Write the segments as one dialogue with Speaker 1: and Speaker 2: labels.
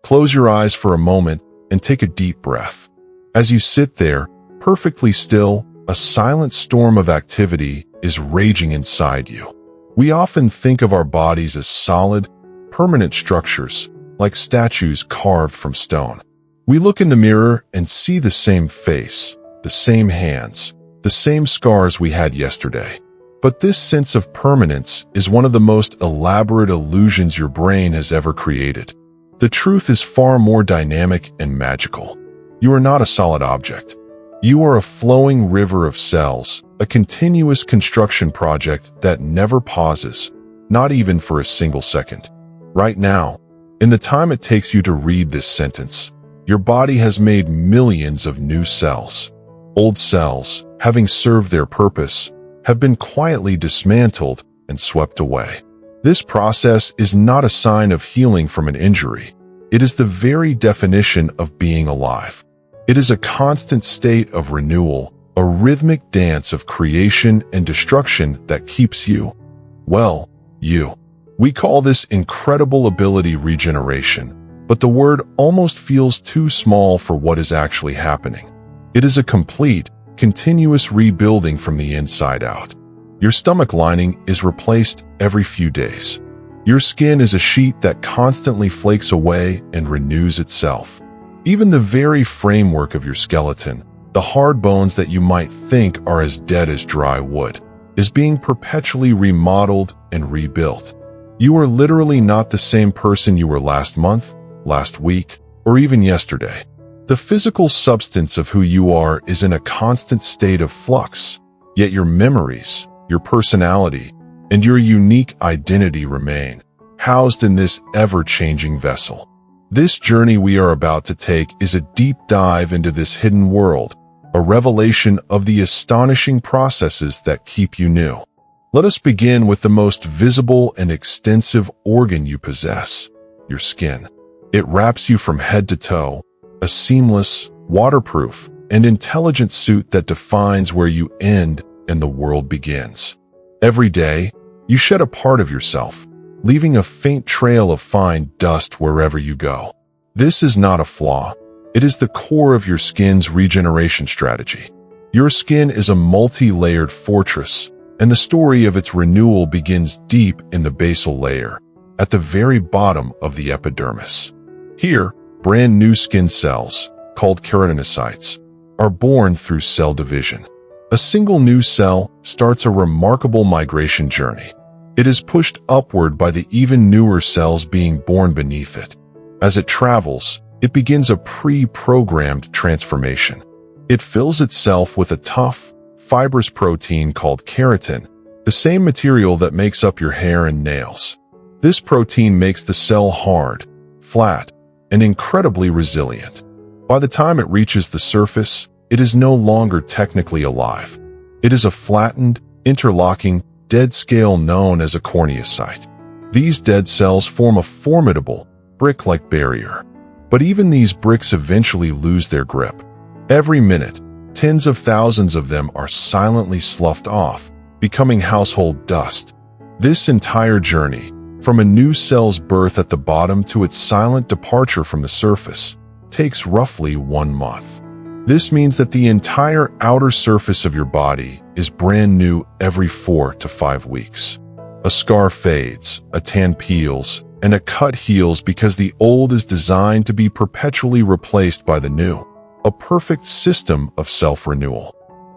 Speaker 1: Close your eyes for a moment and take a deep breath. As you sit there, perfectly still, a silent storm of activity is raging inside you. We often think of our bodies as solid, permanent structures, like statues carved from stone. We look in the mirror and see the same face, the same hands, the same scars we had yesterday. But this sense of permanence is one of the most elaborate illusions your brain has ever created. The truth is far more dynamic and magical. You are not a solid object. You are a flowing river of cells, a continuous construction project that never pauses, not even for a single second. Right now, in the time it takes you to read this sentence, your body has made millions of new cells. Old cells, having served their purpose, have been quietly dismantled and swept away. This process is not a sign of healing from an injury. It is the very definition of being alive. It is a constant state of renewal, a rhythmic dance of creation and destruction that keeps you, well, you. We call this incredible ability regeneration, but the word almost feels too small for what is actually happening. It is a complete, continuous rebuilding from the inside out. Your stomach lining is replaced every few days. Your skin is a sheet that constantly flakes away and renews itself. Even the very framework of your skeleton, the hard bones that you might think are as dead as dry wood, is being perpetually remodeled and rebuilt. You are literally not the same person you were last month, last week, or even yesterday. The physical substance of who you are is in a constant state of flux, yet your memories, your personality, and your unique identity remain, housed in this ever-changing vessel. This journey we are about to take is a deep dive into this hidden world, a revelation of the astonishing processes that keep you new. Let us begin with the most visible and extensive organ you possess, your skin. It wraps you from head to toe, a seamless, waterproof, and intelligent suit that defines where you end and the world begins. Every day, you shed a part of yourself, leaving a faint trail of fine dust wherever you go. This is not a flaw. It is the core of your skin's regeneration strategy. Your skin is a multi-layered fortress, and the story of its renewal begins deep in the basal layer, at the very bottom of the epidermis. Here, brand new skin cells, called keratinocytes, are born through cell division. A single new cell starts a remarkable migration journey. It is pushed upward by the even newer cells being born beneath it. As it travels, it begins a pre-programmed transformation. It fills itself with a tough, fibrous protein called keratin, the same material that makes up your hair and nails. This protein makes the cell hard, flat, and incredibly resilient. By the time it reaches the surface, it is no longer technically alive. It is a flattened, interlocking, dead scale known as a corneocyte. These dead cells form a formidable, brick-like barrier. But even these bricks eventually lose their grip. Every minute, tens of thousands of them are silently sloughed off, becoming household dust. This entire journey, from a new cell's birth at the bottom to its silent departure from the surface, takes roughly 1 month. This means that the entire outer surface of your body is brand new every 4 to 5 weeks. A scar fades, a tan peels, and a cut heals because the old is designed to be perpetually replaced by the new, a perfect system of self-renewal.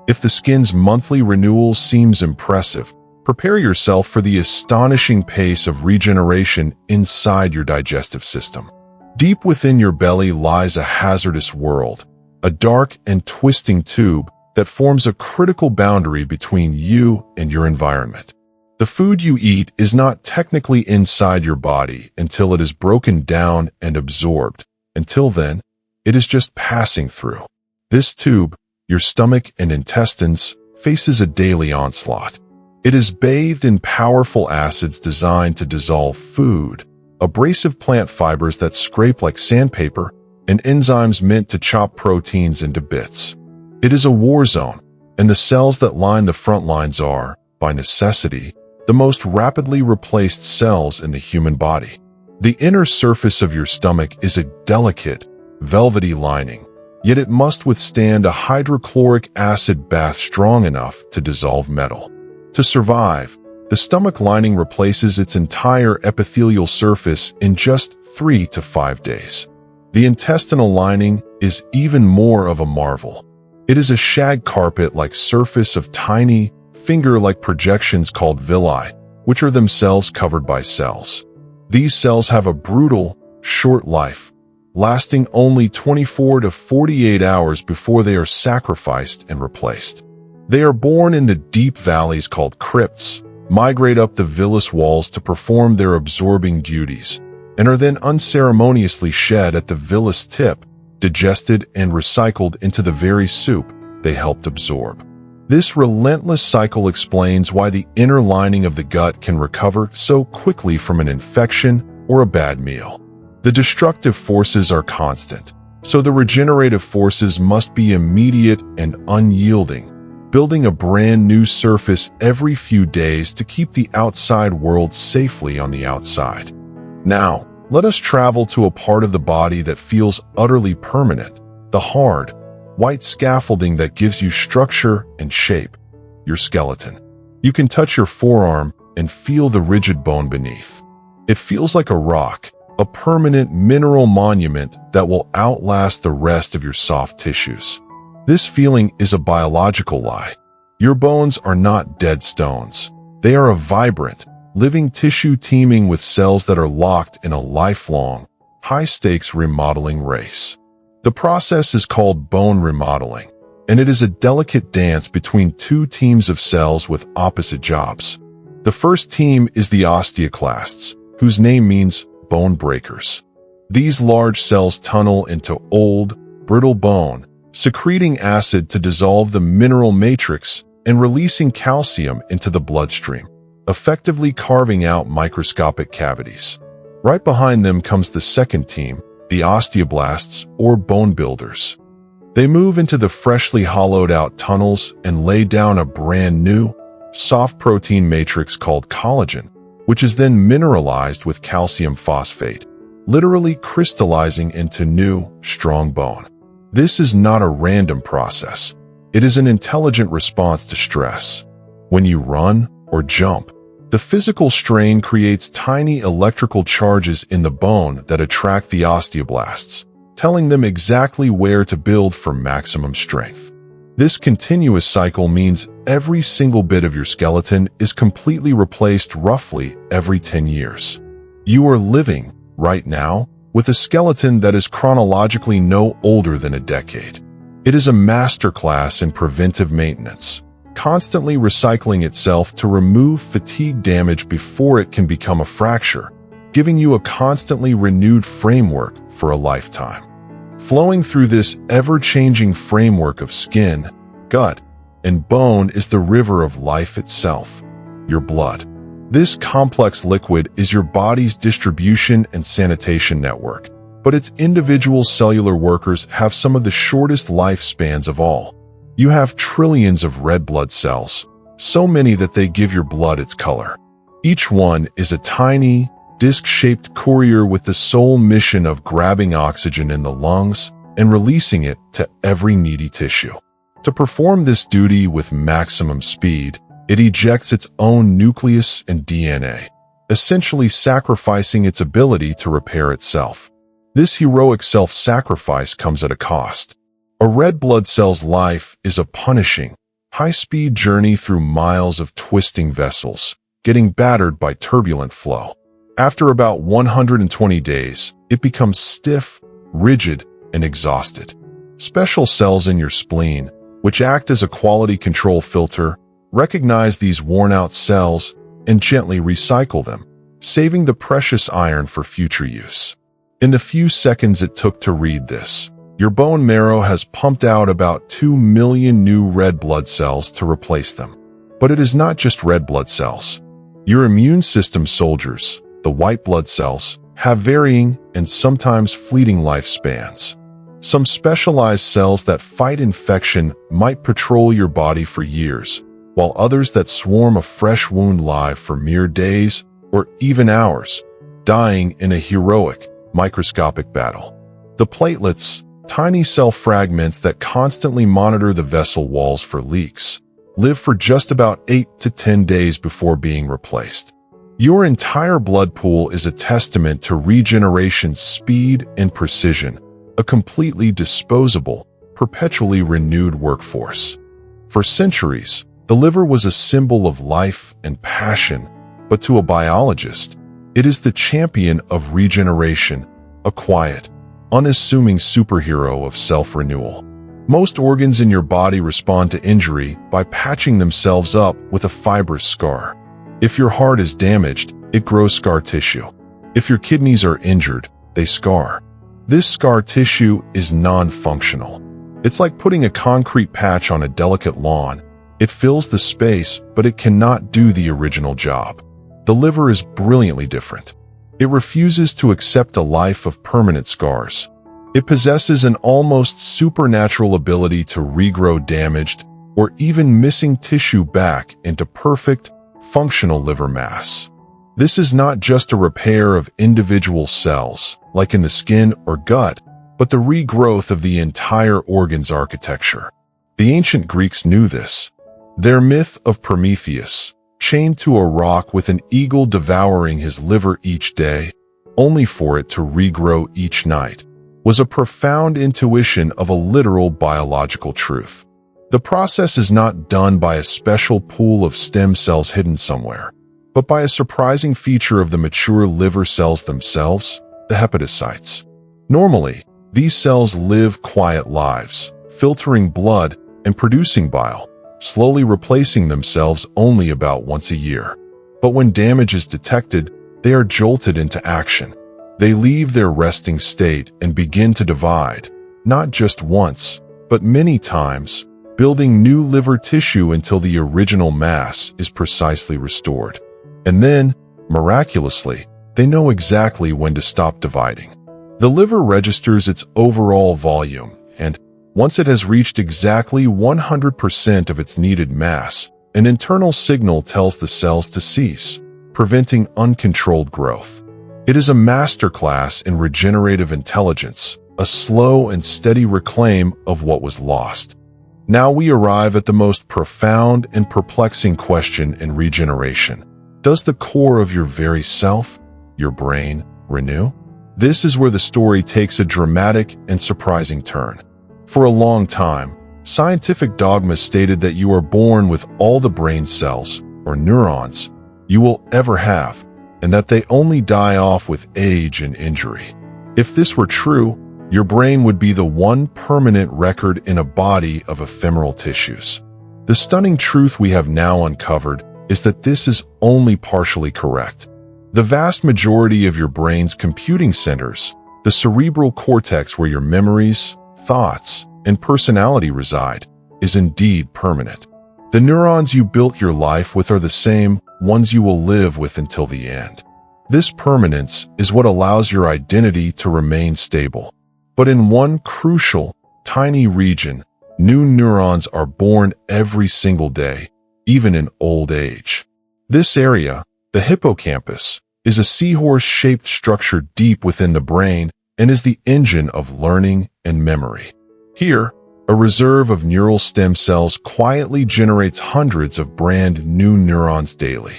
Speaker 1: If the skin's monthly renewal seems impressive, prepare yourself for the astonishing pace of regeneration inside your digestive system. Deep within your belly lies a hazardous world, a dark and twisting tube that forms a critical boundary between you and your environment. The food you eat is not technically inside your body until it is broken down and absorbed. Until then, it is just passing through. This tube, your stomach and intestines, faces a daily onslaught. It is bathed in powerful acids designed to dissolve food, abrasive plant fibers that scrape like sandpaper, and enzymes meant to chop proteins into bits. It is a war zone, and the cells that line the front lines are, by necessity, the most rapidly replaced cells in the human body. The inner surface of your stomach is a delicate, velvety lining, yet it must withstand a hydrochloric acid bath strong enough to dissolve metal. To survive, the stomach lining replaces its entire epithelial surface in just 3 to 5 days. The intestinal lining is even more of a marvel. It is a shag carpet-like surface of tiny, finger-like projections called villi, which are themselves covered by cells. These cells have a brutal, short life, lasting only 24 to 48 hours before they are sacrificed and replaced. They are born in the deep valleys called crypts, migrate up the villous walls to perform their absorbing duties, and are then unceremoniously shed at the villous tip, digested and recycled into the very soup they helped absorb. This relentless cycle explains why the inner lining of the gut can recover so quickly from an infection or a bad meal. The destructive forces are constant, so the regenerative forces must be immediate and unyielding, building a brand new surface every few days to keep the outside world safely on the outside. Now, let us travel to a part of the body that feels utterly permanent, the hard, white scaffolding that gives you structure and shape, your skeleton. You can touch your forearm and feel the rigid bone beneath. It feels like a rock, a permanent mineral monument that will outlast the rest of your soft tissues. This feeling is a biological lie. Your bones are not dead stones. They are a vibrant, living tissue teeming with cells that are locked in a lifelong, high-stakes remodeling race. The process is called bone remodeling, and it is a delicate dance between two teams of cells with opposite jobs. The first team is the osteoclasts, whose name means bone breakers. These large cells tunnel into old, brittle bone, secreting acid to dissolve the mineral matrix and releasing calcium into the bloodstream, effectively carving out microscopic cavities. Right behind them comes the second team, the osteoblasts or bone builders. They move into the freshly hollowed out tunnels and lay down a brand new, soft protein matrix called collagen, which is then mineralized with calcium phosphate, literally crystallizing into new, strong bone. This is not a random process. It is an intelligent response to stress. When you run or jump, the physical strain creates tiny electrical charges in the bone that attract the osteoblasts, telling them exactly where to build for maximum strength. This continuous cycle means every single bit of your skeleton is completely replaced roughly every 10 years. You are living, right now, with a skeleton that is chronologically no older than a decade. It is a masterclass in preventive maintenance, constantly recycling itself to remove fatigue damage before it can become a fracture, giving you a constantly renewed framework for a lifetime. Flowing through this ever-changing framework of skin, gut, and bone is the river of life itself, your blood. This complex liquid is your body's distribution and sanitation network, but its individual cellular workers have some of the shortest lifespans of all. You have trillions of red blood cells, so many that they give your blood its color. Each one is a tiny, disc-shaped courier with the sole mission of grabbing oxygen in the lungs and releasing it to every needy tissue. To perform this duty with maximum speed, it ejects its own nucleus and DNA, essentially sacrificing its ability to repair itself. This heroic self-sacrifice comes at a cost. A red blood cell's life is a punishing, high-speed journey through miles of twisting vessels, getting battered by turbulent flow. After about 120 days, it becomes stiff, rigid, and exhausted. Special cells in your spleen, which act as a quality control filter, recognize these worn-out cells and gently recycle them, saving the precious iron for future use. In the few seconds it took to read this, your bone marrow has pumped out about 2 million new red blood cells to replace them. But it is not just red blood cells. Your immune system soldiers, the white blood cells, have varying and sometimes fleeting lifespans. Some specialized cells that fight infection might patrol your body for years, while others that swarm a fresh wound live for mere days or even hours, dying in a heroic, microscopic battle. The platelets, tiny cell fragments that constantly monitor the vessel walls for leaks, live for just about 8 to 10 days before being replaced. Your entire blood pool is a testament to regeneration's speed and precision, a completely disposable, perpetually renewed workforce. For centuries, the liver was a symbol of life and passion, but to a biologist, it is the champion of regeneration, a quiet, unassuming superhero of self-renewal. Most organs in your body respond to injury by patching themselves up with a fibrous scar. If your heart is damaged, it grows scar tissue. If your kidneys are injured, they scar. This scar tissue is non-functional. It's like putting a concrete patch on a delicate lawn. It fills the space, but it cannot do the original job. The liver is brilliantly different. It refuses to accept a life of permanent scars. It possesses an almost supernatural ability to regrow damaged or even missing tissue back into perfect, functional liver mass. This is not just a repair of individual cells, like in the skin or gut, but the regrowth of the entire organ's architecture. The ancient Greeks knew this. Their myth of Prometheus, chained to a rock with an eagle devouring his liver each day, only for it to regrow each night, was a profound intuition of a literal biological truth. The process is not done by a special pool of stem cells hidden somewhere, but by a surprising feature of the mature liver cells themselves, the hepatocytes. Normally, these cells live quiet lives, filtering blood and producing bile, slowly replacing themselves only about once a year. But when damage is detected, they are jolted into action. They leave their resting state and begin to divide, not just once, but many times, building new liver tissue until the original mass is precisely restored. And then, miraculously, they know exactly when to stop dividing. The liver registers its overall volume, and once it has reached exactly 100% of its needed mass, an internal signal tells the cells to cease, preventing uncontrolled growth. It is a masterclass in regenerative intelligence, a slow and steady reclaim of what was lost. Now we arrive at the most profound and perplexing question in regeneration. Does the core of your very self, your brain, renew? This is where the story takes a dramatic and surprising turn. For a long time, scientific dogma stated that you are born with all the brain cells, or neurons, you will ever have, and that they only die off with age and injury. If this were true, your brain would be the one permanent record in a body of ephemeral tissues. The stunning truth we have now uncovered is that this is only partially correct. The vast majority of your brain's computing centers, the cerebral cortex where your memories, thoughts, and personality reside, is indeed permanent. The neurons you built your life with are the same ones you will live with until the end. This permanence is what allows your identity to remain stable. But in one crucial, tiny region, new neurons are born every single day, even in old age. This area, the hippocampus, is a seahorse-shaped structure deep within the brain and is the engine of learning and memory. Here, a reserve of neural stem cells quietly generates hundreds of brand new neurons daily.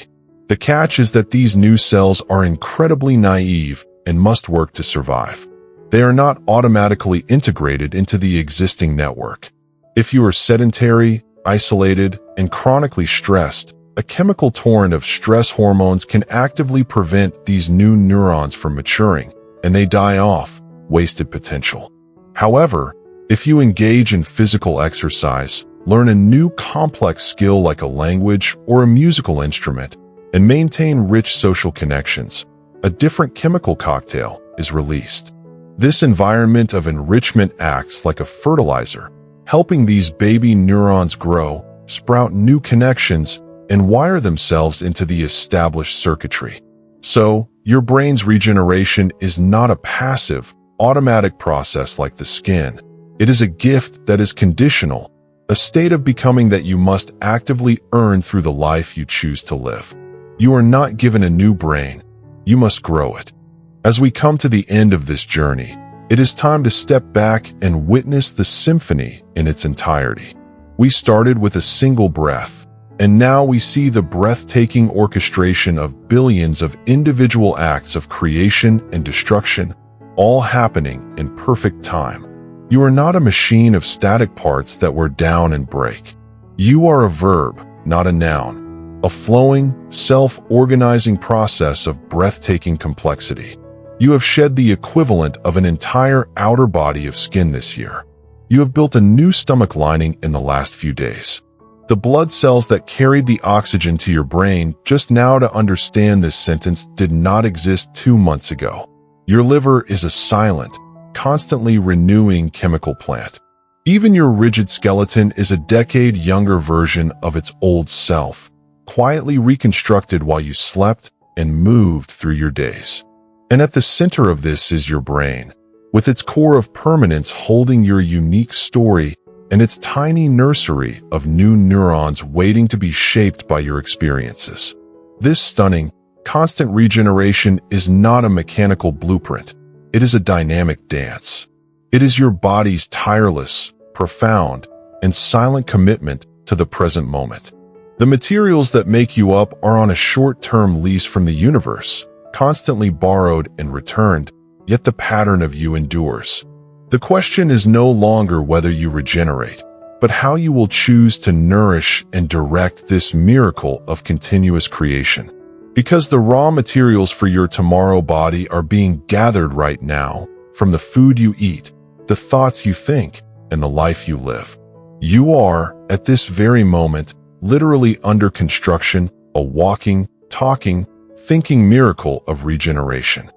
Speaker 1: The catch is that these new cells are incredibly naive and must work to survive. They are not automatically integrated into the existing network. If you are sedentary, isolated, and chronically stressed, a chemical torrent of stress hormones can actively prevent these new neurons from maturing, and they die off, wasted potential. However, if you engage in physical exercise, learn a new complex skill like a language or a musical instrument, and maintain rich social connections, a different chemical cocktail is released. This environment of enrichment acts like a fertilizer, helping these baby neurons grow, sprout new connections, and wire themselves into the established circuitry. So, your brain's regeneration is not a passive, automatic process like the skin. It is a gift that is conditional, a state of becoming that you must actively earn through the life you choose to live. You are not given a new brain. you must grow it. As we come to the end of this journey, it is time to step back and witness the symphony in its entirety. We started with a single breath, and now we see the breathtaking orchestration of billions of individual acts of creation and destruction, all happening in perfect time. You are not a machine of static parts that wear down and break. You are a verb, not a noun, a flowing, self-organizing process of breathtaking complexity. You have shed the equivalent of an entire outer body of skin this year. You have built a new stomach lining in the last few days. The blood cells that carried the oxygen to your brain just now to understand this sentence did not exist 2 months ago. Your liver is a silent, constantly renewing chemical plant. Even your rigid skeleton is a decade younger version of its old self, quietly reconstructed while you slept and moved through your days. And at the center of this is your brain, with its core of permanence holding your unique story and its tiny nursery of new neurons waiting to be shaped by your experiences. This stunning, constant regeneration is not a mechanical blueprint. It is a dynamic dance. It is your body's tireless, profound, and silent commitment to the present moment. The materials that make you up are on a short-term lease from the universe, constantly borrowed and returned, yet the pattern of you endures. The question is no longer whether you regenerate, but how you will choose to nourish and direct this miracle of continuous creation. Because the raw materials for your tomorrow body are being gathered right now from the food you eat, the thoughts you think, and the life you live. You are, at this very moment, literally under construction, a walking, talking, thinking miracle of regeneration.